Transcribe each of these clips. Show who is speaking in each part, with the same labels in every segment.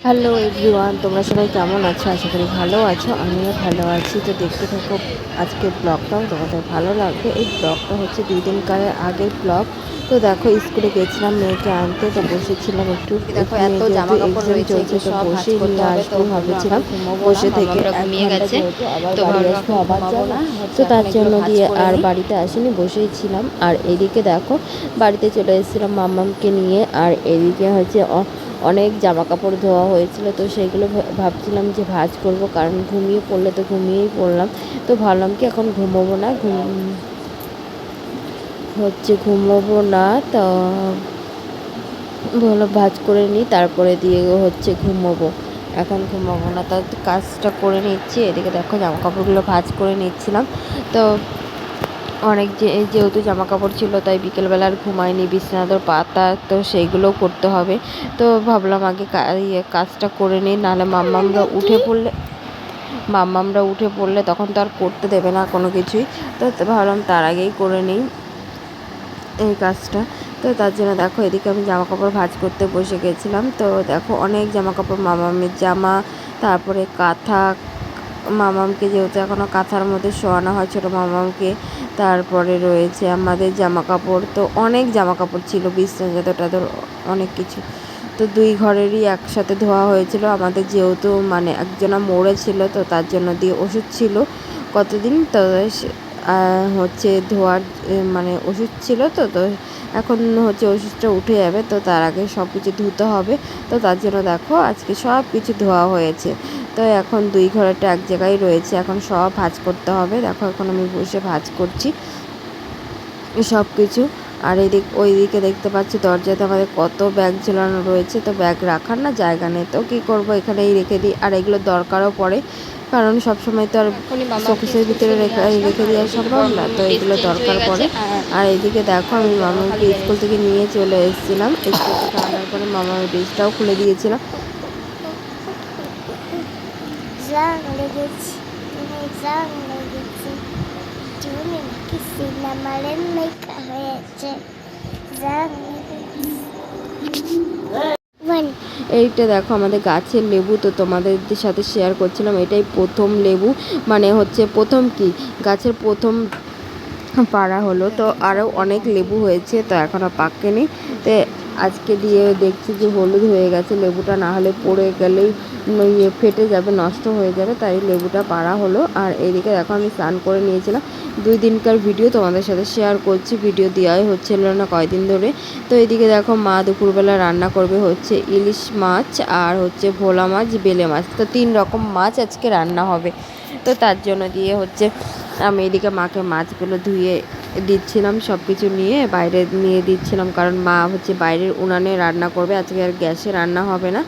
Speaker 1: Hello everyone, তোমরা সবাই কেমন আছো? আশা করি ভালো আছো। আমিও ভালো আছি। তো দেখতে থাকো আজকের ব্লগটাও তোমাদের ভালো লাগবে। এই ব্লগটা হচ্ছে 2 দিনকারের আগের ব্লগ। তো দেখো স্কুলে গেছিলাম মেয়েকে আনতে, তো বসেছিলাম একটু।
Speaker 2: দেখো এত
Speaker 1: মেয়ে যেহেতু
Speaker 2: জামা কাপড়
Speaker 1: এক্সাম
Speaker 2: রয়েছে,
Speaker 1: চলছে
Speaker 2: এগুলো
Speaker 1: তো
Speaker 2: সব ভাঁজ
Speaker 1: বসেই
Speaker 2: করতে
Speaker 1: নিয়ে
Speaker 2: হবে। তো
Speaker 1: আসবো
Speaker 2: ভাবলাম
Speaker 1: ভেবেছিলাম।
Speaker 2: এখন ঘুমোবো না,
Speaker 1: বসে থেকে
Speaker 2: মামামরা
Speaker 1: 1
Speaker 2: ঘুমিয়ে
Speaker 1: ঘন্টা
Speaker 2: গেছে।
Speaker 1: যেহেতু আবার
Speaker 2: তো
Speaker 1: বাড়ি
Speaker 2: ভাবলাম
Speaker 1: আসবো,
Speaker 2: এখন
Speaker 1: আবার
Speaker 2: ঘুমাবো
Speaker 1: যাবো।
Speaker 2: না, হচ্ছে
Speaker 1: তো
Speaker 2: এখন
Speaker 1: তার
Speaker 2: এগুলো
Speaker 1: জন্য
Speaker 2: ভাঁজ
Speaker 1: দিয়ে
Speaker 2: করে
Speaker 1: আর
Speaker 2: নিই।
Speaker 1: বাড়িতে আসিনি, বসেই ছিলাম। আর এদিকে দেখো বাড়িতে চলে এসেছিলাম মাম্মামকে নিয়ে। আর এদিকে হচ্ছে অনেক জামা কাপড় ধোয়া হয়েছিল, তো সেগুলো ভাবছিলাম যে ভাঁজ করব, কারণ ঘুমিয়ে পড়লে তো ঘুমিয়েই পড়লাম। তো ভাবলাম কি এখন ঘুমোবো না, ঘুমোবো না। তো ভাবলাম ভাঁজ করে নিই, তারপরে দিয়ে হচ্ছে ঘুমোবো। এখন ঘুমোবো না, তার কাজটা করে নিচ্ছি। এদিকে দেখো জামা কাপড়গুলো ভাঁজ করে নিচ্ছিলাম। তো অনেক যেহেতু জামা কাপড় ছিল, তাই বিকেলবেলা আর ঘুমাইনি, বিছানার পাতা তো সেইগুলোও করতে হবে। তো ভাবলাম আগে কাজটা করে নিই, নাহলে মাম্মামরা উঠে পড়লে তখন তো আর করতে দেবে না কোনো কিছুই। তো ভাবলাম তার আগেই করে নিই এই কাজটা। তো তার জন্য দেখো এদিকে আমি জামা কাপড় ভাঁজ করতে বসে গেছিলাম। তো দেখো অনেক জামা কাপড়, মামামের জামা, তারপরে কাঁথা, মামামকে যেহেতু এখনও কাঁথার মধ্যে শোয়ানো হয় ছোটো মামামকে, তারপরে রয়েছে আমাদের জামা কাপড়। তো অনেক জামা কাপড় ছিল, বিছনা চাদর টাদর অনেক কিছু। তো 2 ঘরেরই একসাথে ধোয়া হয়েছিল। আমাদের যেহেতু মানে একজনা মরেছিল, তো তার জন্য দিয়ে ওষুধ ছিল কতদিন, তো হচ্ছে ধোয়ার মানে ওষুধ ছিল। তো তো এখন হচ্ছে ওষুধটা উঠে যাবে, তো তার আগে সব কিছু ধুতে হবে। তো তার জন্য দেখো আজকে সব কিছু ধোয়া হয়েছে। তো এখন 2 ঘরেরটা এক জায়গায় রয়েছে, এখন সব ভাঁজ করতে হবে। দেখো এখন আমি বসে ভাঁজ করছি সব কিছু। আর ওইদিকে দেখতে পাচ্ছি দরজাতে আমাদের কত ব্যাগ ঝোলানো রয়েছে। তো ব্যাগ রাখার না জায়গা নেই, তো কী করবো, এখানেই রেখে দিই। আর এগুলো দরকারও পড়ে, কারণ সবসময় তো আর
Speaker 2: এখনই মামাকে
Speaker 1: শোকেসের
Speaker 2: স্কুল
Speaker 1: ভিতরে
Speaker 2: থেকে নিয়ে আসলাম,
Speaker 1: রেখে
Speaker 2: আর
Speaker 1: দেওয়া
Speaker 2: এদিকে
Speaker 1: সম্ভব না, তো
Speaker 2: ড্রেস
Speaker 1: এগুলো
Speaker 2: চেঞ্জ
Speaker 1: দরকার
Speaker 2: হয়ে গেছে।
Speaker 1: পড়ে। আর এইদিকে দেখো
Speaker 2: আর
Speaker 1: আমি
Speaker 2: এই দেখো খালি
Speaker 1: মামাকে স্কুল
Speaker 2: বেরিয়েছে।
Speaker 1: থেকে নিয়ে চলে এসেছিলাম। স্কুল থেকে আনার পরে মামার ড্রেসটাও খুলে দিয়েছিলাম।
Speaker 3: জাং লেগেছে, জাং লেগেছে, জুনি নাকি সিনেমারে মেকা হয়েছে, জাং
Speaker 1: এইটা দেখো আমাদের গাছের লেবু, তো তোমাদের সাথে শেয়ার করছিলাম। এটাই প্রথম লেবু, মানে হচ্ছে প্রথম কি গাছের প্রথম পাড়া হলো। তো আরও অনেক লেবু হয়েছে, তো এখনও পাকেনি। তো আজকে দিয়ে দেখছি যে হলুদ হয়ে গেছে লেবুটা, না হলে পড়ে গেলেই ফেটে যাবে, নষ্ট হয়ে যাবে, তাই লেবুটা পাড়া হলো। আর এইদিকে দেখো আমি স্নান করে নিয়েছিলাম। 2 দিনকার ভিডিও তোমাদের সাথে শেয়ার করছি, ভিডিও দেওয়াই হচ্ছিল না কয়দিন ধরে। তো এদিকে দেখো মা দুপুরবেলা রান্না করবে হচ্ছে ইলিশ মাছ আর হচ্ছে ভোলা মাছ, বেলে মাছ, তো 3 রকম মাছ আজকে রান্না হবে। তো তার জন্য দিয়ে হচ্ছে আমি এদিকে মাকে মাছগুলো ধুয়ে দিচ্ছিলাম, সব কিছু নিয়ে বাইরে নিয়ে দিচ্ছিলাম, কারণ মা হচ্ছে বাইরের উনানে রান্না করবে, আজকে আর গ্যাসে রান্না হবে না।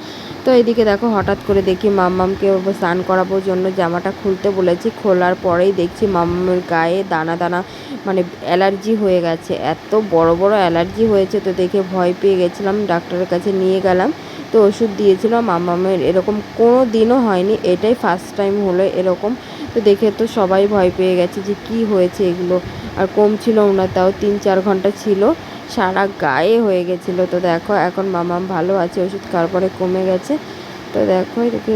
Speaker 1: তো এদিকে দেখো হঠাৎ করে দেখি মাম্মামকে স্নান করাবোর জন্য জামাটা খুলতে বলেছি, খোলার পরেই দেখছি মাম্মামের গায়ে দানা দানা মানে অ্যালার্জি হয়ে গেছে, এত বড় বড় অ্যালার্জি হয়েছে। তো দেখে ভয় পেয়ে গেছিলাম, ডাক্তারের কাছে নিয়ে গেলাম। তো ওষুধ দিয়েছিল। মাম্মামের এরকম কোনো দিনও হয়নি, এটাই ফার্স্ট টাইম হলো এরকম। তো দেখে তো সবাই ভয় পেয়ে গেছে যে কি হয়েছে এগুলো। আর কম ছিল না, তাও 3-4 ঘন্টা ছিল, সারা গায়ে হয়ে গেছিলো। তো দেখো এখন মামাম ভালো আছে, ওষুধ খাওয়ার পরে কমে গেছে। তো দেখো এদিকে